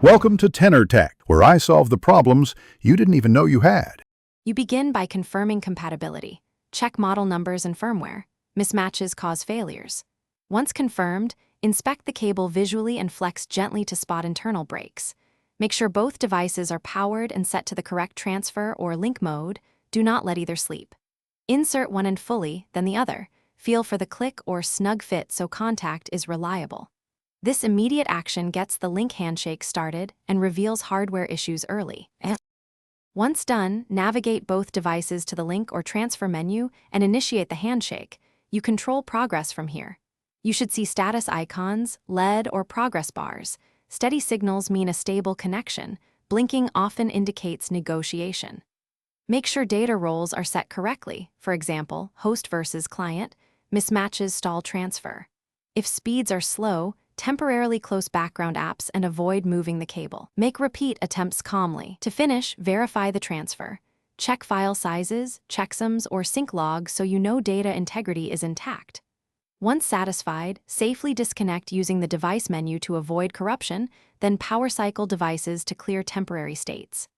Welcome to Tenor Tech, where I solve the problems you didn't even know you had. You begin by confirming compatibility. Check model numbers and firmware. Mismatches cause failures. Once confirmed, inspect the cable visually and flex gently to spot internal breaks. Make sure both devices are powered and set to the correct transfer or link mode. Do not let either sleep. Insert one end fully, then the other. Feel for the click or snug fit so contact is reliable. This immediate action gets the link handshake started and reveals hardware issues early. Once done, navigate both devices to the link or transfer menu and initiate the handshake. You control progress from here. You should see status icons, LED, or progress bars. Steady signals mean a stable connection. Blinking often indicates negotiation. Make sure data roles are set correctly, for example, host versus client, mismatches stall transfer. If speeds are slow, temporarily close background apps and avoid moving the cable. Make repeat attempts calmly. To finish, verify the transfer. Check file sizes, checksums, or sync logs so you know data integrity is intact. Once satisfied, safely disconnect using the device menu to avoid corruption, then power cycle devices to clear temporary states.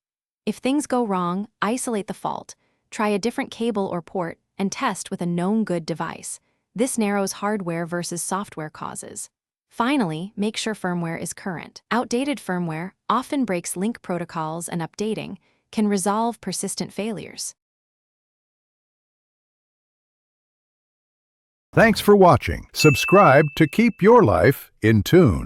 If things go wrong, isolate the fault, try a different cable or port, and test with a known good device. This narrows hardware versus software causes. Finally, make sure firmware is current. Outdated firmware often breaks link protocols, and updating can resolve persistent failures. Thanks for watching. Subscribe to keep your life in tune.